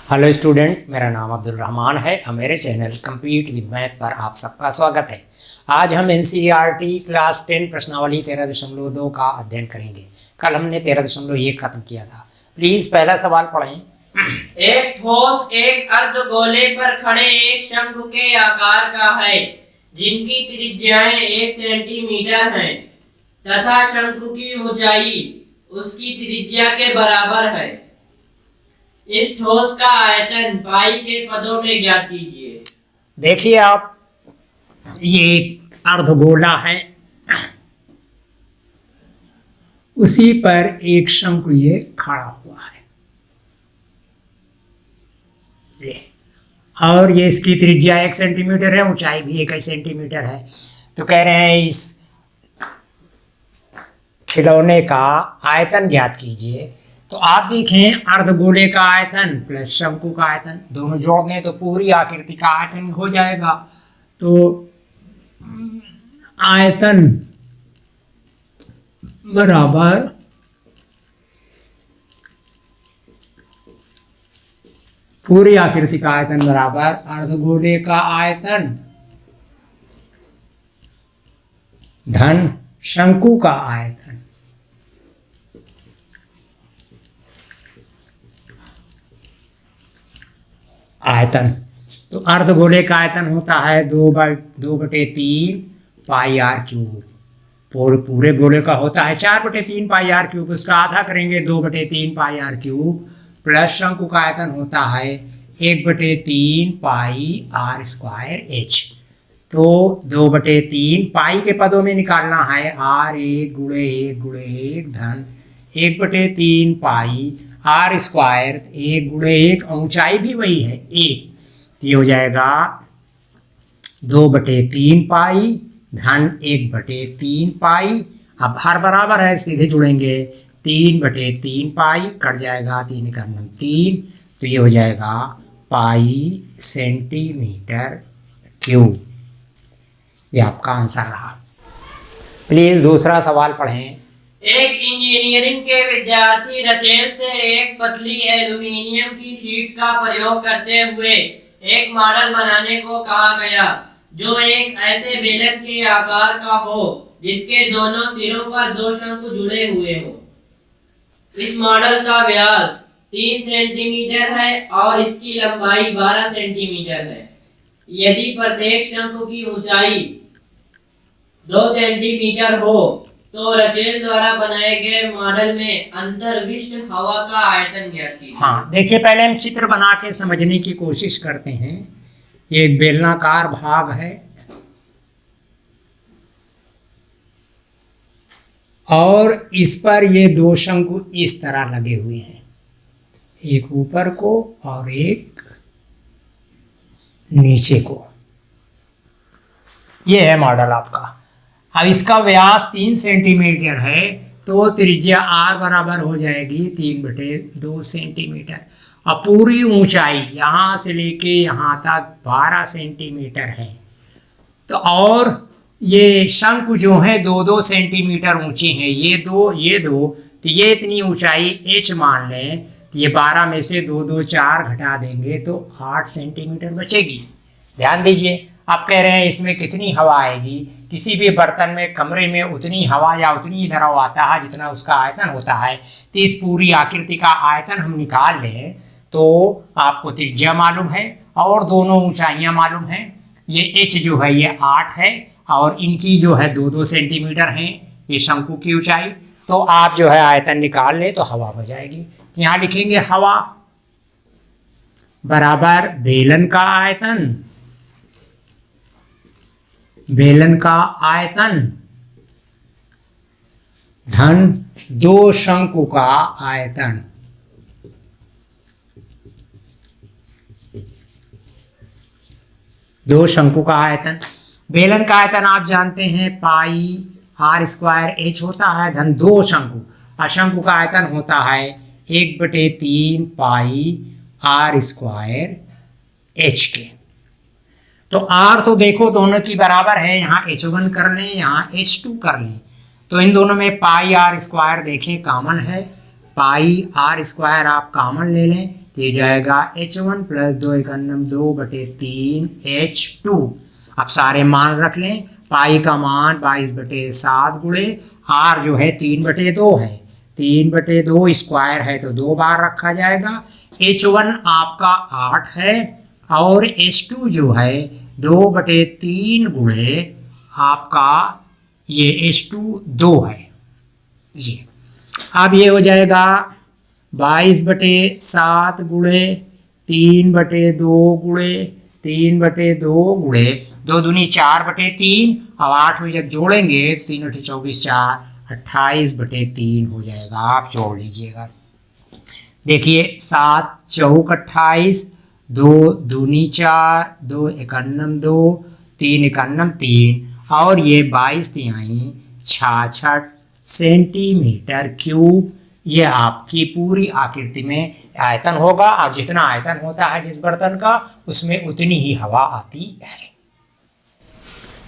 Hello student, मेरा नाम अब्दुल रहमान है और मेरे चैनल कम्पीट विद मैथ पर आप सबका स्वागत है। आज हम एनसीईआरटी क्लास 10 प्रश्नावली 13.2 का अध्ययन करेंगे। कल हमने 13.1 खत्म किया था। प्लीज़ पहला सवाल पढ़ें। एक ठोस एक अर्धगोले पर खड़े एक शंकु के आकार का है, जिनकी त्रिज्याएं 1 सेंटीमीटर हैं तथा शंकु की ऊंचाई उसकी त्रिज्या के बराबर है। इस ठोस का आयतन पाई के पदों में ज्ञात कीजिए। देखिए आप, ये अर्धगोला है, उसी पर एक शंकु ये खड़ा हुआ है ये, और ये इसकी त्रिज्या 1 सेंटीमीटर है, ऊंचाई भी 1 सेंटीमीटर है। तो कह रहे हैं इस खिलौने का आयतन ज्ञात कीजिए। तो आप देखें, अर्धगोले का आयतन प्लस शंकु का आयतन दोनों जोड़ दें तो पूरी आकृति का आयतन हो जाएगा। तो आयतन बराबर पूरी आकृति का आयतन बराबर अर्धगोले का आयतन धन शंकु का आयतन। आयतन तो अर्धगोले का आयतन होता है 2/3 पाई आर क्यूब। पूरे गोले का होता है 4/3 पाई आर क्यूब। उसका आधा करेंगे 2/3 पाई आर क्यूब, प्लस शंकु का आयतन होता है 1/3 पाई आर स्क्वायर एच। तो 2/3 पाई के पदों में निकालना है r1 धन 1/3 पाई आर स्क्वायर 1 ऊंचाई भी वही है 1, ये हो जाएगा 2/3 पाई धन 1/3 पाई। अब हर बराबर है, सीधे जुड़ेंगे 3/3 पाई, कट जाएगा 3 का 3, तो ये हो जाएगा पाई सेंटीमीटर क्यूब। ये आपका आंसर रहा। प्लीज़ दूसरा सवाल पढ़ें। एक इंजीनियरिंग के विद्यार्थी रचेल से एक पतली एल्यूमीनियम की शीट का प्रयोग करते हुए एक मॉडल बनाने को कहा गया, जो एक ऐसे बेलन के आकार का हो जिसके दोनों सिरों पर 2 शंकु जुड़े हुए हो। इस मॉडल का व्यास 3 सेंटीमीटर है और इसकी लंबाई 12 सेंटीमीटर है। यदि प्रत्येक शंकु की ऊंचाई 2 सेंटीमीटर हो तो रचेल द्वारा बनाए गए मॉडल में अंतर्विष्ट हवा का आयतन ज्ञात कीजिए। हाँ, देखिए पहले हम चित्र बना के समझने की कोशिश करते हैं। ये एक बेलनाकार भाग है और इस पर ये 2 शंकु इस तरह लगे हुए हैं, एक ऊपर को और एक नीचे को। ये है मॉडल आपका। अब इसका व्यास 3 सेंटीमीटर है तो त्रिज्या r बराबर हो जाएगी 3/2 सेंटीमीटर। अब पूरी ऊंचाई यहाँ से लेके यहाँ तक 12 सेंटीमीटर है। तो और ये शंकु जो हैं 2-2 सेंटीमीटर ऊंचे हैं, ये दो, तो ये इतनी ऊंचाई h मान लें, तो ये 12 में से 2 4 घटा देंगे तो 8 सेंटीमीटर बचेगी। ध्यान दीजिए, आप कह रहे हैं इसमें कितनी हवा आएगी। किसी भी बर्तन में, कमरे में उतनी हवा या उतनी ही द्रव आता है जितना उसका आयतन होता है। तो इस पूरी आकृति का आयतन हम निकाल लें तो आपको त्रिज्या मालूम है और दोनों ऊंचाइयां मालूम हैं। ये h जो है ये 8 है और इनकी जो है 2-2 सेंटीमीटर हैं ये शंकु की ऊंचाई। तो आप जो है आयतन निकाल लें तो हवा हो जाएगी। तो यहाँ लिखेंगे हवा बराबर बेलन का आयतन धन 2 शंकु का आयतन। बेलन का आयतन आप जानते हैं पाई आर स्क्वायर एच होता है धन 2 शंकु, और शंकु का आयतन होता है 1/3 पाई आर स्क्वायर एच के। तो r तो देखो दोनों की बराबर है, यहाँ h1 कर लें, यहाँ h2 कर लें, तो इन दोनों में पाई आर स्क्वायर देखें कॉमन है, पाई आर स्क्वायर आप कॉमन ले लें तो ये जाएगा H1 प्लस 2 एकन्नम 2/3 H2। अब सारे मान रख लें। पाई का मान 22/7 गुणे R जो है 3/2 है, 3/2 स्क्वायर है तो 2 बार रखा जाएगा। H1 आपका 8 है और H2 जो है 2/3 गुणे आपका ये H2 2 है ये। अब ये हो जाएगा 22/7 गुणे 3/2 गुणे 3/2 गुणे 2 दूनी 4/3। अब 8 में जब जोड़ेंगे 3 × 24 4 28/3 हो जाएगा। आप जोड़ लीजिएगा। देखिए 7 चौक 28, 2 दूनी 4, 2 एकन्नम 2, 3 एकन्नम 3 और ये 22 तिहाई 66 सेंटीमीटर क्यूब। ये आपकी पूरी आकृति में आयतन होगा और जितना आयतन होता है जिस बर्तन का उसमें उतनी ही हवा आती है।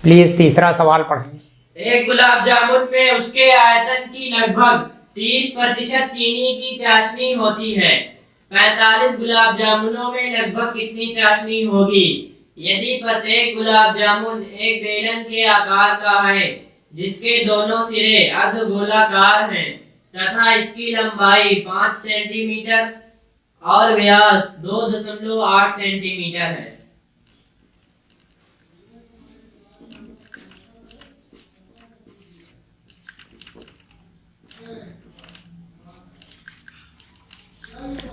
प्लीज तीसरा सवाल पढ़ें। एक गुलाब जामुन में उसके आयतन की लगभग 30% चीनी की चाशनी होती है। 45 गुलाब जामुनों में लगभग कितनी चाशनी होगी? यदि प्रत्येक गुलाब जामुन एक बेलन के आकार का है जिसके दोनों सिरे अर्धगोलाकार हैं तथा इसकी लंबाई 5 सेंटीमीटर और व्यास 2.8 सेंटीमीटर है।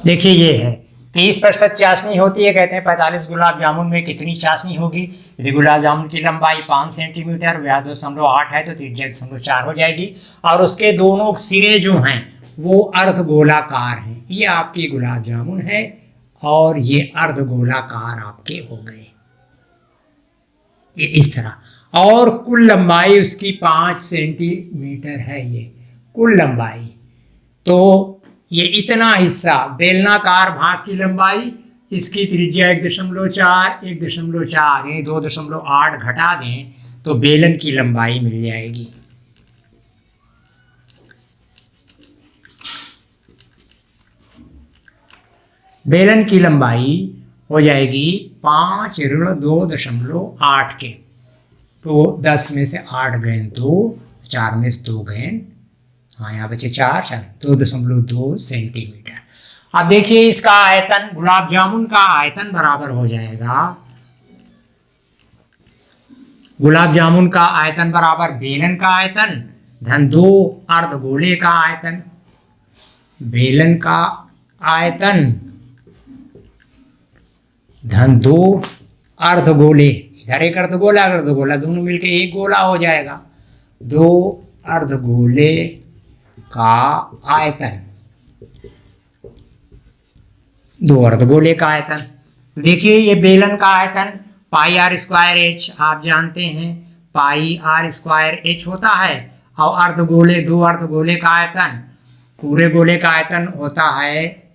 देखिए ये है 30% चाशनी होती है। कहते हैं 45 गुलाब जामुन में कितनी चाशनी होगी? यदि गुलाब जामुन की लंबाई 5 सेंटीमीटर, व्यास 2.8 है तो 3.4 हो जाएगी और उसके दोनों सिरे जो हैं वो अर्धगोलाकार हैं। ये आपकी गुलाब जामुन है और ये अर्धगोलाकार आपके हो गए ये इस तरह। और कुल लंबाई उसकी 5 सेंटीमीटर है ये कुल लंबाई। तो ये इतना हिस्सा बेलनाकार भाग की लंबाई, इसकी त्रिज्या 1.4 1.4 यानी 2.8 घटा दें तो बेलन की लंबाई मिल जाएगी। बेलन की लंबाई हो जाएगी 5 ऋण 2.8 के। तो 10 में से 8 गए 2, 4 में से 2 गए, हाँ यहाँ बचे 4 2.2 सेंटीमीटर। अब देखिए इसका आयतन, गुलाब जामुन का आयतन बराबर हो जाएगा, गुलाब जामुन का आयतन बराबर बेलन का आयतन धन 2 अर्धगोले का आयतन। बेलन का आयतन धन 2 अर्धगोले, इधर एक अर्धगोला अर्धगोला दोनों मिलके एक गोला हो जाएगा। 2 अर्धगोले का आयतन, 2 अर्धगोले का आयतन। देखिए ये बेलन का आयतन पाई आर स्क्वायर एच, आप जानते हैं पाई आर स्क्वायर एच होता है। और अर्धगोले 2 अर्धगोले का आयतन, पूरे गोले का आयतन होता है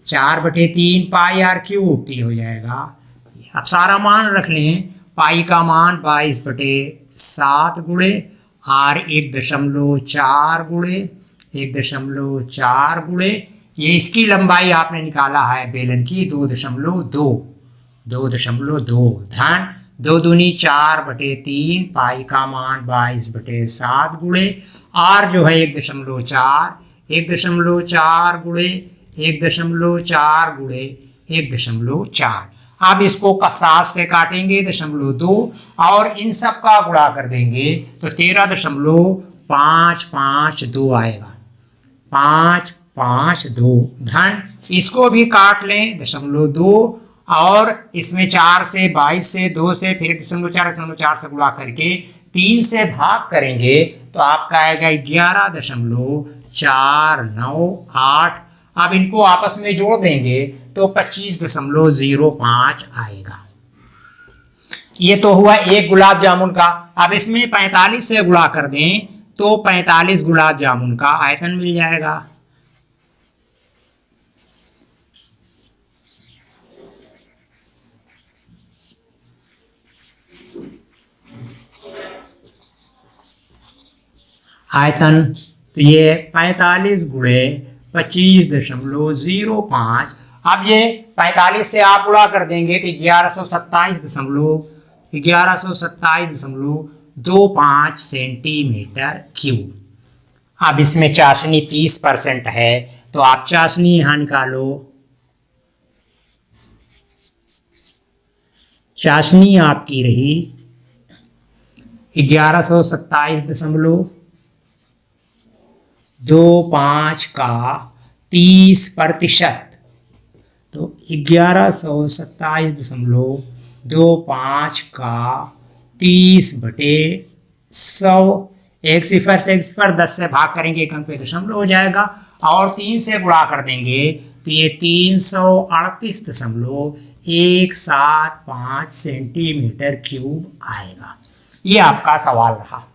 4/3 पाई आर क्यूब, ये हो जाएगा। अब सारा मान रख लें। पाई का मान 22/7 गुणे आर 1.4 गुणे 1.4 गुणे ये इसकी लंबाई आपने निकाला है बेलन की 2.2 धन 2 दूनी 4/3 पाई का मान 22/7 गुणे आर जो है 1.4 गुणे 1.4 गुणे 1.4। अब इसको 7 से काटेंगे 0.2 और इन सब का गुणा कर देंगे तो 13.552 आएगा। 552 धन इसको भी काट लें 0.2 और इसमें 4 से 22 से 2 से फिर 0.4 से गुणा करके 3 से भाग करेंगे तो आपका आएगा 11.498। अब इनको आपस में जोड़ देंगे तो 25.05 आएगा। ये तो हुआ एक गुलाब जामुन का। अब इसमें 45 से गुणा कर दें तो 45 गुलाब जामुन का आयतन मिल जाएगा। आयतन तो ये 45 गुणे 25.05 अब ये 45 से आप उड़ा कर देंगे तो 1127.25 सेंटीमीटर क्यूब। अब इसमें चाशनी 30% है तो आप चाशनी यहां निकालो। चाशनी आपकी रही 1127.25 का 30%, तो 1127.25 का 30/100, एक सिफर से एक सिफर 10 से भाग करेंगे, एक अंक पे दशमलव हो जाएगा, और 3 से गुणा कर देंगे तो ये 338.175 सेंटीमीटर क्यूब आएगा। ये आपका सवाल रहा।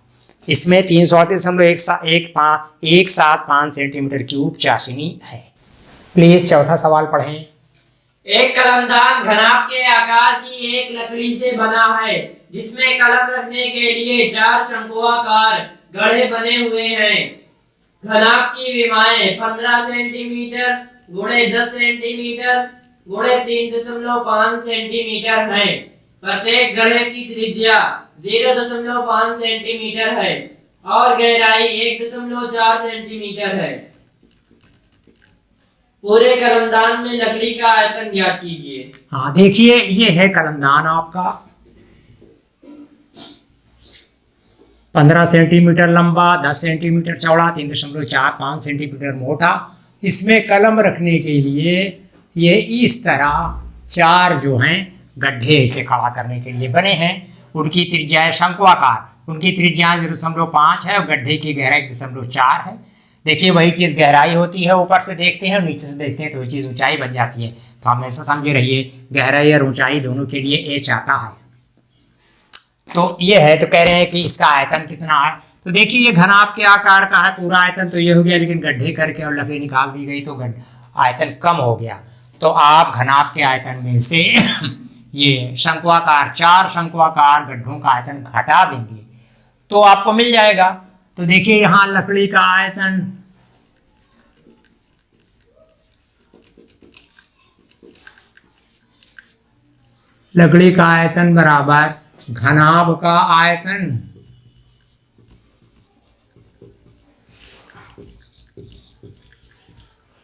इसमें 338.175 सेंटीमीटर क्यूब चाशनी है। प्लीज चौथा सवाल पढ़ें। एक कलमदान घनाभ के आकार की एक लकड़ी से बना है जिसमें कलम रखने के लिए 4 शंकुआकार गड्ढे बने हुए हैं। घनाभ की विमाएं 15 सेंटीमीटर गुणे 10 सेंटीमीटर गुणे 3.5 सेंटीमीटर है। प्रत्येक गड्ढे की त्रिज्या 0.5 सेंटीमीटर है और गहराई 1.4 सेंटीमीटर है। पूरे कलमदान में लकड़ी का आयतन ज्ञात कीजिए। हाँ देखिए, ये है कलमदान आपका 15 सेंटीमीटर लंबा, 10 सेंटीमीटर चौड़ा, 3.45 सेंटीमीटर मोटा। इसमें कलम रखने के लिए ये इस तरह 4 जो हैं गड्ढे इसे खड़ा करने के लिए बने हैं। उनकी त्रिज्या है शंकुआकार, उनकी त्रिज्या 0.5 है और गड्ढे की गहराई 1.4 है। देखिए वही चीज़ गहराई होती है, ऊपर से देखते हैं और नीचे से देखते हैं तो वही चीज़ ऊंचाई बन जाती है। तो हम ऐसा समझे रहिए, गहराई और ऊंचाई दोनों के लिए एच आता है। तो ये है, तो कह रहे हैं कि इसका आयतन कितना है। तो देखिए ये घनाभ के आकार का है, पूरा आयतन तो ये हो गया, लेकिन गड्ढे करके और लकड़ी निकाल दी गई तो आयतन कम हो गया। तो आप घनाभ के आयतन में से ये शंकुआकार 4 शंकुआकार गड्ढों का आयतन घटा देंगे तो आपको मिल जाएगा। तो देखिए यहाँ लकड़ी का आयतन बराबर घनाभ का आयतन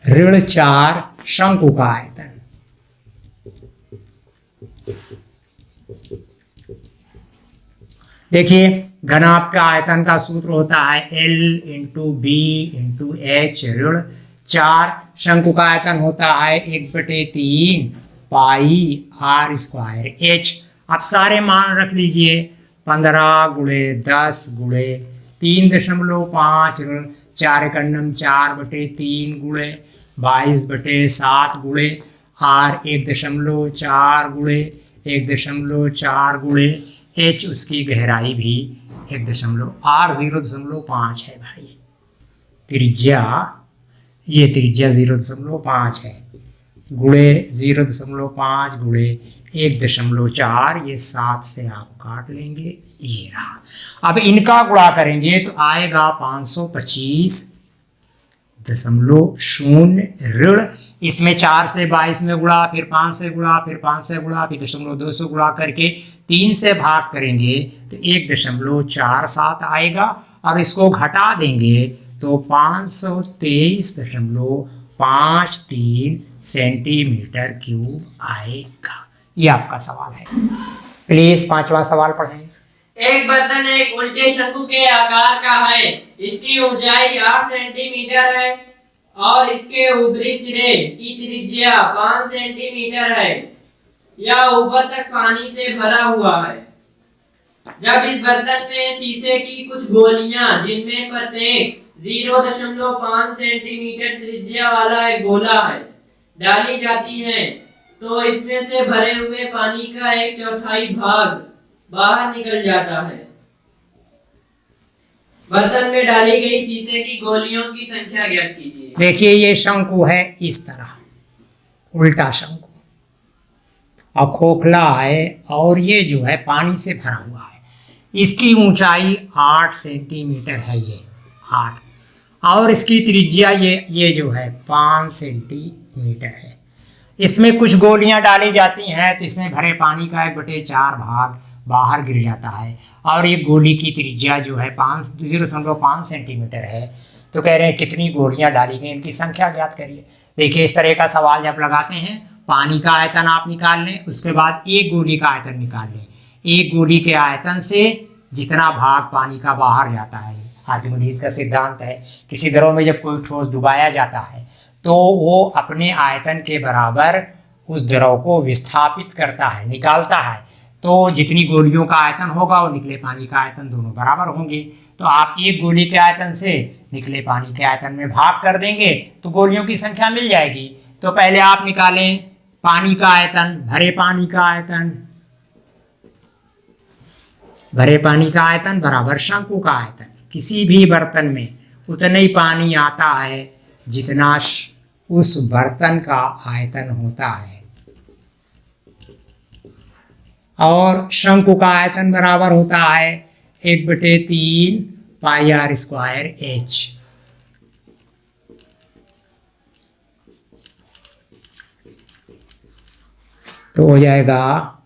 ऋण 4 शंकु का आयतन। देखिए घनाभ का आयतन का सूत्र होता है L × B × H ऋण 4। शंकु का आयतन होता है 1/3 पाई r² H। अब सारे मान रख लीजिए, 15 × 10 × 3.5 ऋण 4 × 4/3 × 22/7 × r 1.4 × H, उसकी गहराई भी 1.r 0.5 है भाई। त्रिज्या 0.5 है, गुणे 0.5 गुणे 1.4, ये 7 से आप काट लेंगे, ये रहा। अब इनका गुणा करेंगे तो आएगा 525.0 ऋण, इसमें 4 से 22 में गुणा, फिर 5 से गुणा, फिर 5 से गुणा, फिर 0.2 से गुणा करके 3 से भाग करेंगे तो 1.47 आएगा। और इसको घटा देंगे तो 523.53 सेंटीमीटर क्यूब आएगा। ये आपका सवाल है। प्लीज 5वां सवाल पढ़ें। एक बर्तन एक उल्टे शंकु के आकार का है। इसकी ऊंचाई 8 सेंटीमीटर है और इसके ऊपरी सिरे की त्रिज्या 5 सेंटीमीटर है। यह ऊपर तक पानी से भरा हुआ है। जब इस बर्तन में शीशे की कुछ गोलियां, जिनमें प्रत्येक 0.5 सेंटीमीटर त्रिज्या वाला एक गोला है, डाली जाती हैं, तो इसमें से भरे हुए पानी का 1/4 भाग बाहर निकल जाता है। बर्तन में डाली गई शीशे की गोलियों की संख्या ज्ञात कीजिए। देखिए ये शंकु है इस तरह, उल्टा शंकु, और खोखला है और ये जो है पानी से भरा हुआ है। इसकी ऊंचाई 8 सेंटीमीटर है, ये 8, और इसकी त्रिज्या ये जो है 5 सेंटीमीटर है। इसमें कुछ गोलियां डाली जाती हैं तो इसमें भरे पानी का 1/4 भाग बाहर गिर जाता है और ये गोली की त्रिज्या जो है 0.5 सेंटीमीटर है। तो कह रहे हैं कितनी गोलियां डाली गई, इनकी संख्या ज्ञात करिए। देखिए इस तरह का सवाल जब लगाते हैं, पानी का आयतन आप निकाल लें, उसके बाद एक गोली का आयतन निकाल लें। एक गोली के आयतन से जितना भाग पानी का बाहर जाता है, आर्किमिडीज का सिद्धांत है, किसी द्रव में जब कोई ठोस डुबाया जाता है तो वो अपने आयतन के बराबर उस द्रव को विस्थापित करता है, निकालता है। तो जितनी गोलियों का आयतन होगा वो निकले पानी का आयतन दोनों बराबर होंगे। तो आप एक गोली के आयतन से निकले पानी के आयतन में भाग कर देंगे तो गोलियों की संख्या मिल जाएगी। तो पहले आप निकालें पानी का आयतन, भरे पानी का आयतन, भरे पानी का आयतन बराबर शंकु का आयतन। किसी भी बर्तन में उतना ही पानी आता है जितना उस बर्तन का आयतन होता है, और शंकु का आयतन बराबर होता है 1/3 πr² h। तो हो जाएगा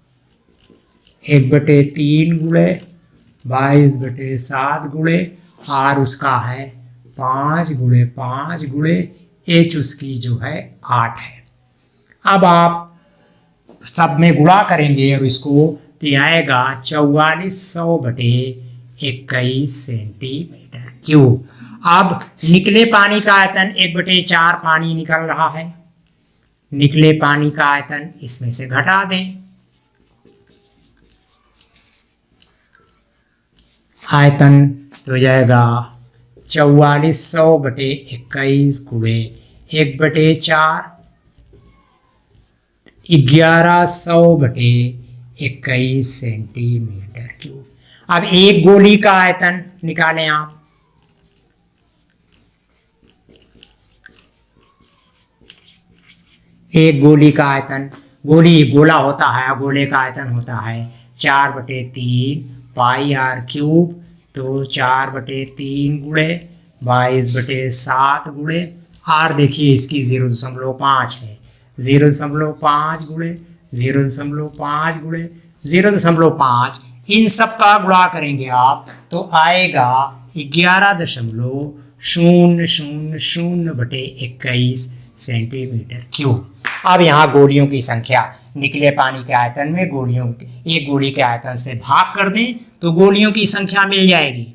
1/3 गुणे 22/7 गुणे r उसका है 5 गुणे 5 गुणे h उसकी जो है 8 है। अब आप सब में गुणा करेंगे और इसको तो आएगा 4400/21 सेंटीमीटर क्यूब। अब निकले पानी का आयतन 1/4 पानी निकल रहा है, निकले पानी का आयतन इसमें से घटा दें। आयतन तो हो जाएगा 4400/21 गुणे 1/4 1100/21 सेंटीमीटर क्यूब। अब एक गोली का आयतन निकालें आप। एक गोली का आयतन, गोला होता है, गोले का आयतन होता है 4/3 πr³ तो 4/3 गुणे 22/7 गुणे r देखिए इसकी 0.5 है, 0.5 गुणे 0.5 गुणे 0.5, इन सब का गुणा करेंगे आप तो आएगा 11.000/21 सेंटीमीटर क्यूब। अब यहाँ गोलियों की संख्या, निकले पानी के आयतन में गोलियों, एक गोली के आयतन से भाग कर दें तो गोलियों की संख्या मिल जाएगी।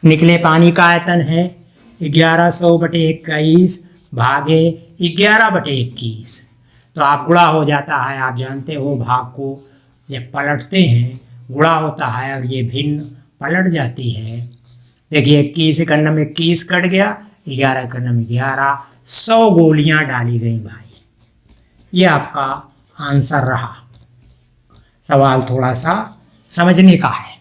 निकले पानी का आयतन है 1100/21 भागे 11/21, तो आप गुणा हो जाता है। आप जानते हो भाग को जब पलटते हैं गुणा होता है और ये भिन्न पलट जाती है। देखिए 21 एक अन्नम 21 कट गया, 11 एक अन्नम 11, 100 गोलियां डाली गई भाई। ये आपका आंसर रहा। सवाल थोड़ा सा समझने का है।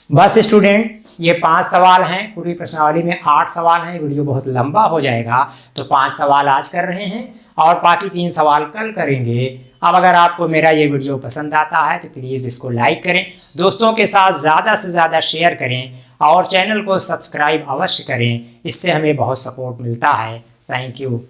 बस स्टूडेंट, ये 5 सवाल हैं, पूरी प्रश्नावली में 8 सवाल हैं। वीडियो बहुत लंबा हो जाएगा तो 5 सवाल आज कर रहे हैं और बाकी 3 सवाल कल करेंगे। अब अगर आपको मेरा ये वीडियो पसंद आता है तो प्लीज़ इसको लाइक करें, दोस्तों के साथ ज़्यादा से ज़्यादा शेयर करें और चैनल को सब्सक्राइब अवश्य करें, इससे हमें बहुत सपोर्ट मिलता है। Thank you.